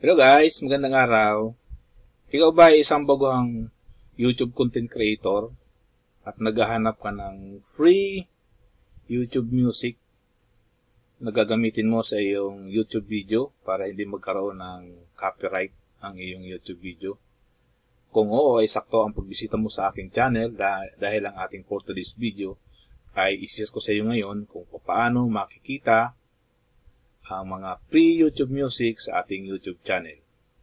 Hello guys, magandang araw. Ikaw ba ay isang baguhang YouTube content creator at naghahanap ka ng free YouTube music na gagamitin mo sa iyong YouTube video para hindi magkaroon ng copyright ang iyong YouTube video? Kung oo, ay sakto ang pagbisita mo sa aking channel dahil ang ating for today's video ay isi-share ko sa iyo ngayon kung paano makikita ang mga free YouTube music sa ating YouTube channel.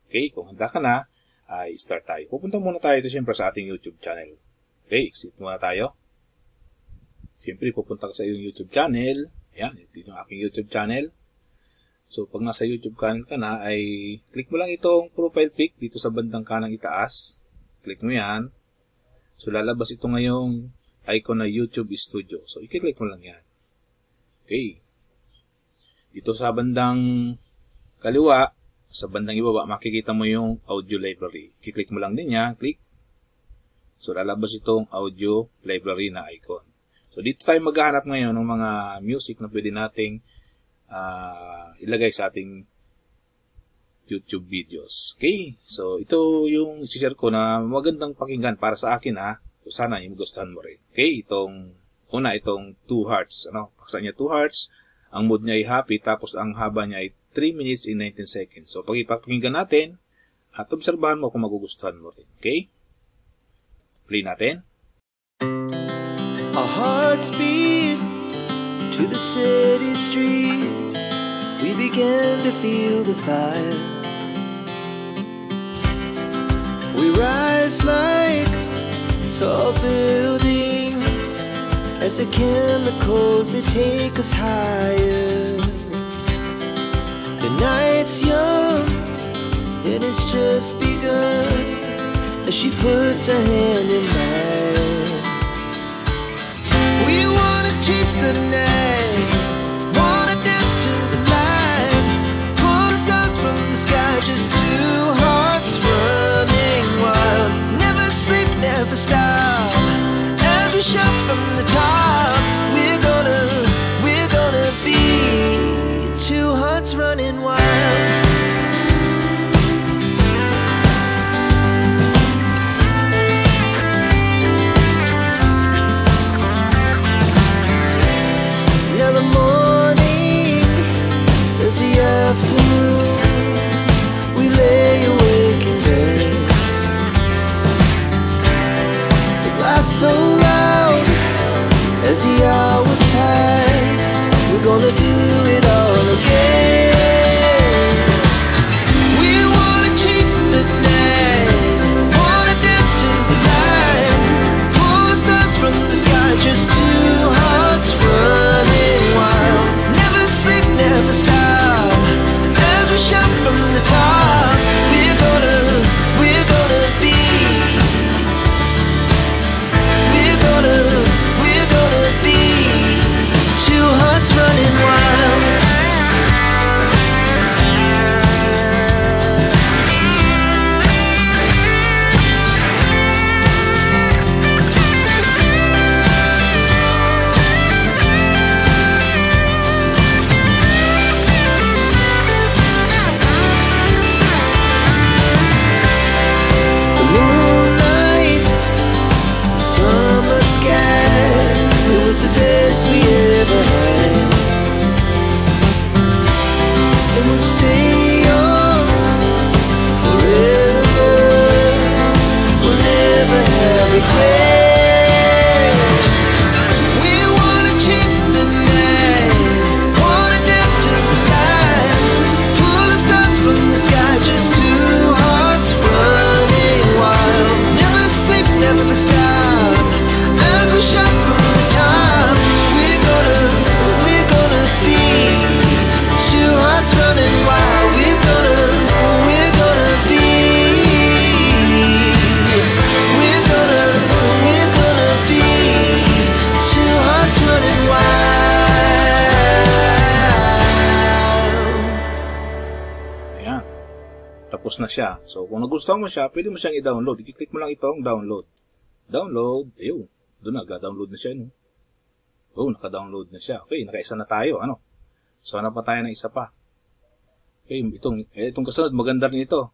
Okay, kung handa ka na, ay start tayo. Pupunta muna tayo siyempre sa ating YouTube channel. Okay, exit muna tayo. Siyempre, pupunta ka sa iyong YouTube channel. Ayan, ito yung aking YouTube channel. So, pag nasa YouTube channel ka na, ay click mo lang itong profile pic dito sa bandang kanang itaas. Click mo yan. So, lalabas ito ngayong icon na YouTube Studio. So, i-click mo lang yan. Okay. Dito sa bandang kaliwa, sa bandang ibaba, makikita mo yung audio library. I-click mo lang din yan. Click. So, lalabas itong audio library na icon. So, dito tayo maghahanap ngayon ng mga music na pwede nating ilagay sa ating YouTube videos. Okay? So, ito yung isi-share ko na magandang pakinggan para sa akin ha. So, sana yung magustuhan mo rin. Okay? Itong itong 2 hearts. Paksa niya 2 hearts. Ang mode niya ay happy, tapos ang haba niya ay 3 minutes and 19 seconds. So, pag ipakinggan natin, at obserbahan mo kung magugustuhan mo rin. Okay? Play natin. Our hearts beat to the city streets. We began to feel the fire. We rise like tall buildings as the chemicals, they take us higher. The night's young, and it's just begun, as she puts her hand in mine. We wanna chase the night, wanna dance to the light, pull the stars from the sky, just 2 hearts running wild. Never sleep, never stop, as we shout from the top. We're gonna be 2 hearts running wild. Now the morning is the afternoon. We lay awake in bed. The laughs so loud as the hours pass. We're gonna do it all again. We wanna chase the night, wanna dance to the light, pull the stars from the sky, just 2 hearts running wild. Never sleep, never stop, as we shout from the top. We're gonna be, we're gonna be 2 hearts running wild. The moonlight, summer sky, it was the best we ever had. And we'll stay on forever. We'll never have regrets. We wanna chase the night, wanna dance to the light, pull the stars from the sky, just 2 hearts running wild. Never sleep, never stop, as we shout from the top. We're gonna be 2 hearts running wild. We're gonna be, we're gonna be 2 hearts running wild. Ayan. Tapos na siya. So, kung nagustuhan mo siya, pwede mo siyang i-download. I-click mo lang itong download. Download. Ayun. Doon na. Ga-download na siya. No? Oh, naka-download na siya. Okay, naka-isa na tayo. So, hanap pa tayo ng isa pa. Okay, itong kasunod, maganda rin ito.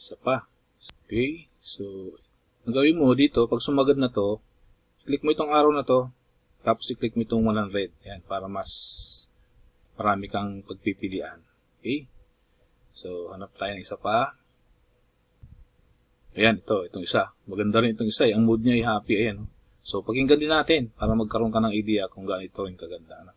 Isa pa. Okay, so ang gawin mo dito, pag sumagad na to, click mo itong arrow na to, tapos i-click mo itong 100. Yan, para mas marami kang pagpipilian. Okay, so hanap tayo ng isa pa. Ayan, itong isa. Maganda rin itong isa. Ang mood niya ay happy. Ayan. So, pakinggan din natin para magkaroon ka ng idea kung gaano ito rin kaganda.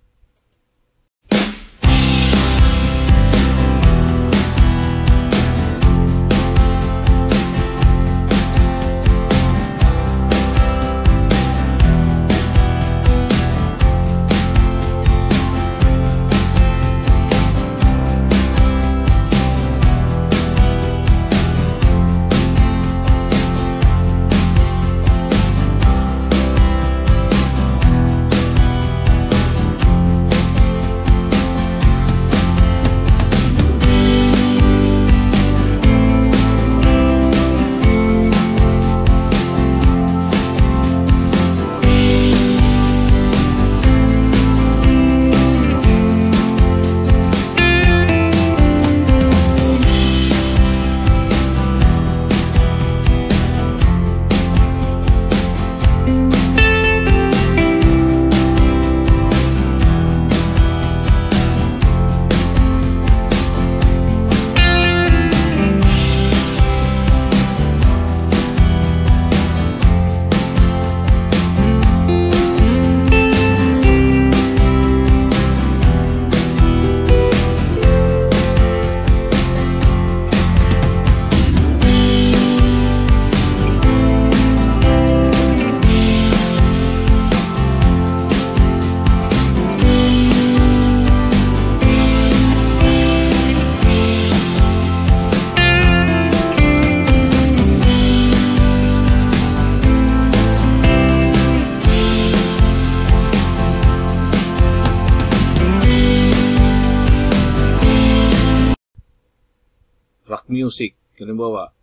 rock music, halimbawa.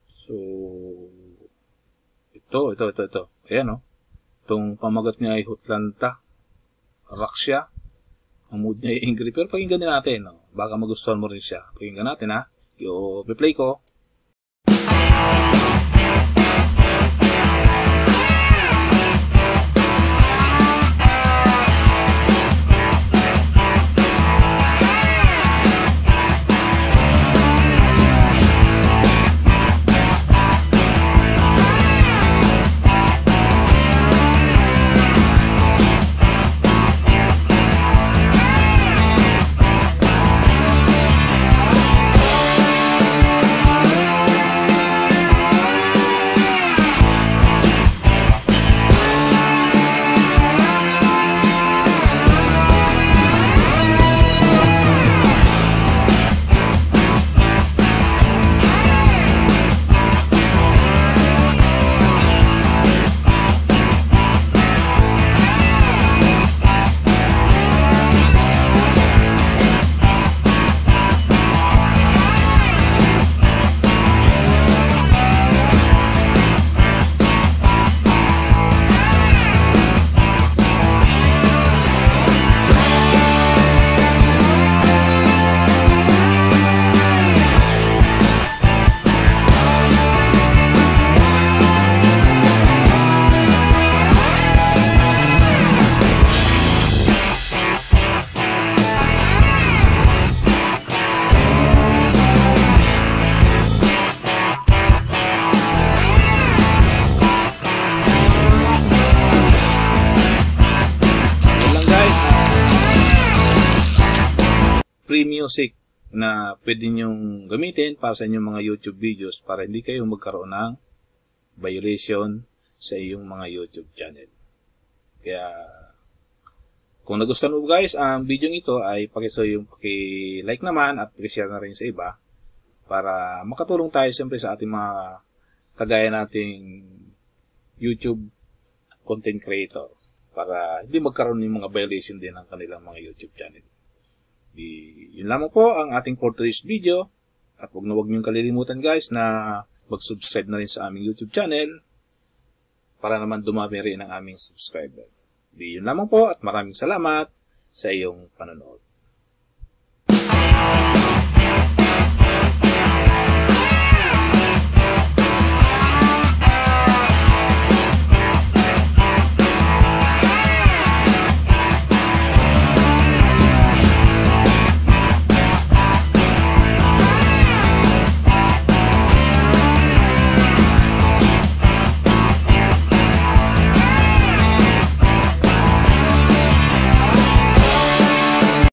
So, ito. Ayan, Itong pamagat niya ay Hutlanta. Rock siya. Ang mood niya ay angry. Pero pakinggan din natin, Baka magustuhan mo rin siya. Pakinggan natin, I-play ko. Free music na pwede nyong gamitin para sa inyong mga YouTube videos para hindi kayo magkaroon ng violation sa iyong mga YouTube channel. Kaya kung nagustuhan mo guys ang video ito ay paki-like naman at paki-share na rin sa iba para makatulong tayo siyempre sa ating mga kagaya nating YouTube content creator para hindi magkaroon ng mga violation din ng kanilang mga YouTube channel. Yun lamang po ang ating for today's video at huwag niyong kalilimutan guys na mag-subscribe na rin sa aming YouTube channel para naman dumami rin ang aming subscriber. Yun lamang po at maraming salamat sa iyong panonood.